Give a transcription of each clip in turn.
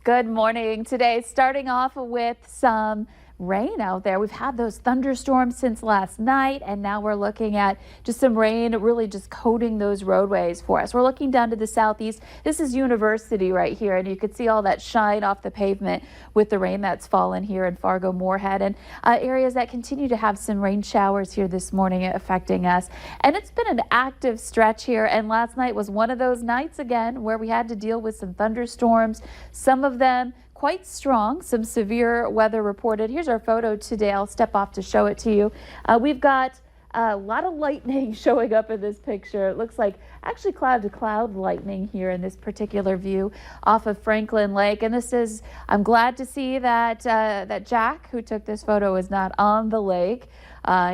Good morning. Today, starting off with some rain out there. We've had those thunderstorms since last night, and now we're looking at just some rain really just coating those roadways for us. We're looking down to the southeast. This is University right here, and you can see all that shine off the pavement with the rain that's fallen here in Fargo-Moorhead, and areas that continue to have some rain showers here this morning affecting us. And it's been an active stretch here, and last night was one of those nights again where we had to deal with some thunderstorms, some of them quite strong, some severe weather reported. Here's our photo today. I'll step off to show it to you. We've got a lot of lightning showing up in this picture. It looks like actually cloud to cloud lightning here in this particular view off of Franklin Lake. And this is, I'm glad to see that that Jack, who took this photo, is not on the lake.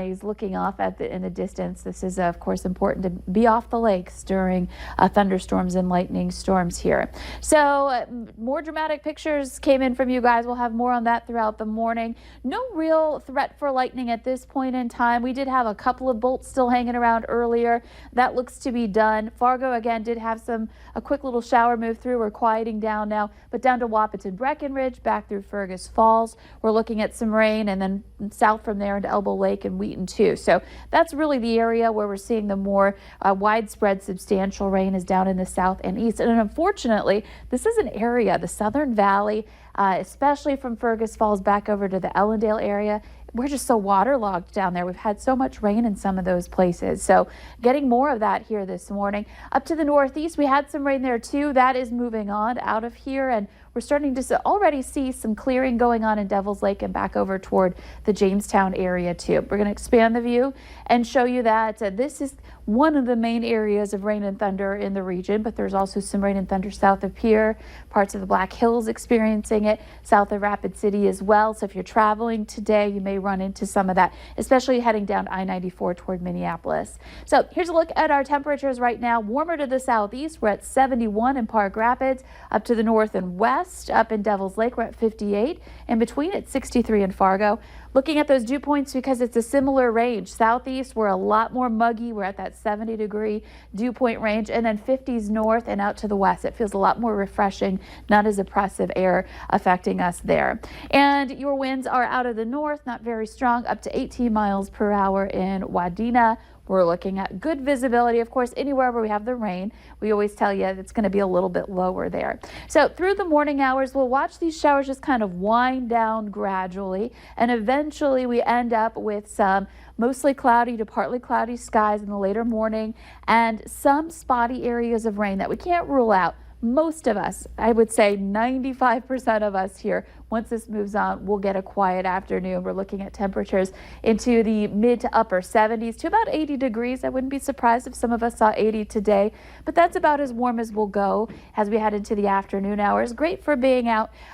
He's looking off in the distance. This is, of course, important to be off the lakes during thunderstorms and lightning storms here. So more dramatic pictures came in from you guys. We'll have more on that throughout the morning. No real threat for lightning at this point in time. We did have a couple of bolts still hanging around earlier. That looks to be done. Fargo, again, did have a quick little shower move through. We're quieting down now, but down to Wahpeton, Breckenridge, back through Fergus Falls. We're looking at some rain, and then south from there into Elbow Lake and Wheaton too. So that's really the area where we're seeing the more widespread substantial rain is down in the south and east. And unfortunately, this is an area, the Southern Valley, especially from Fergus Falls back over to the Ellendale area. We're just so waterlogged down there. We've had so much rain in some of those places. So getting more of that here this morning. Up to the northeast, we had some rain there too. That is moving on out of here, and we're starting to already see some clearing going on in Devil's Lake and back over toward the Jamestown area too. We're going to expand the view and show you that this is one of the main areas of rain and thunder in the region, but there's also some rain and thunder south of Pierre, parts of the Black Hills experiencing it, south of Rapid City as well. So if you're traveling today, you may run into some of that, especially heading down I-94 toward Minneapolis. So here's a look at our temperatures right now. Warmer to the southeast, we're at 71 in Park Rapids. Up to the north and west, up in Devil's Lake, we're at 58. In between, it's 63 in Fargo. Looking at those dew points because it's a similar range. Southeast, we're a lot more muggy. We're at that 70-degree dew point range, and then 50s north and out to the west. It feels a lot more refreshing, not as oppressive air affecting us there. And your winds are out of the north, not very strong, up to 18 miles per hour in Wadena. We're looking at good visibility. Of course, anywhere where we have the rain, we always tell you it's going to be a little bit lower there. So through the morning hours, we'll watch these showers just kind of wind down gradually, and eventually we end up with some mostly cloudy to partly cloudy skies in the later morning and some spotty areas of rain that we can't rule out. Most of us, I would say 95% of us here, once this moves on, we'll get a quiet afternoon. We're looking at temperatures into the mid to upper 70s to about 80 degrees. I wouldn't be surprised if some of us saw 80 today, but that's about as warm as we'll go as we head into the afternoon hours. Great for being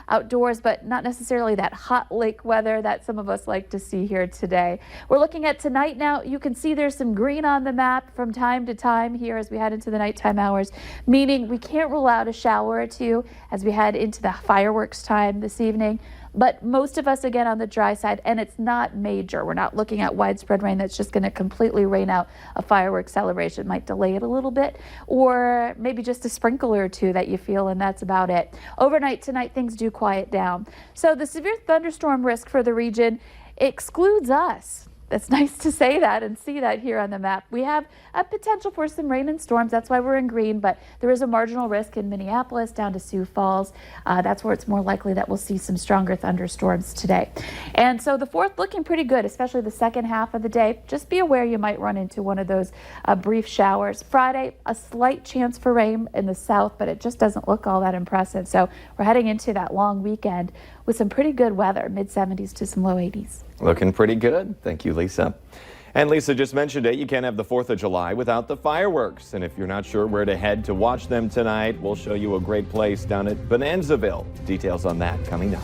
outdoors, but not necessarily that hot lake weather that some of us like to see here today. We're looking at tonight now. You can see there's some green on the map from time to time here as we head into the nighttime hours, meaning we can't rule out a shower or two as we head into the fireworks time this evening. But most of us, again, on the dry side, and it's not major. We're not looking at widespread rain that's just going to completely rain out a fireworks celebration. Might delay it a little bit, or maybe just a sprinkle or two that you feel, and that's about it. Overnight tonight, things do quiet down. So the severe thunderstorm risk for the region excludes us. It's nice to say that and see that here on the map. We have a potential for some rain and storms. That's why we're in green, but there is a marginal risk in Minneapolis down to Sioux Falls. That's where it's more likely that we'll see some stronger thunderstorms today. And so the 4th looking pretty good, especially the second half of the day. Just be aware you might run into one of those brief showers. Friday, a slight chance for rain in the south, but it just doesn't look all that impressive. So we're heading into that long weekend with some pretty good weather, mid-70s to some low 80s. Looking pretty good. Thank you, Lisa. And Lisa just mentioned it. You can't have the 4th of July without the fireworks. And if you're not sure where to head to watch them tonight, we'll show you a great place down at Bonanzaville. Details on that coming up.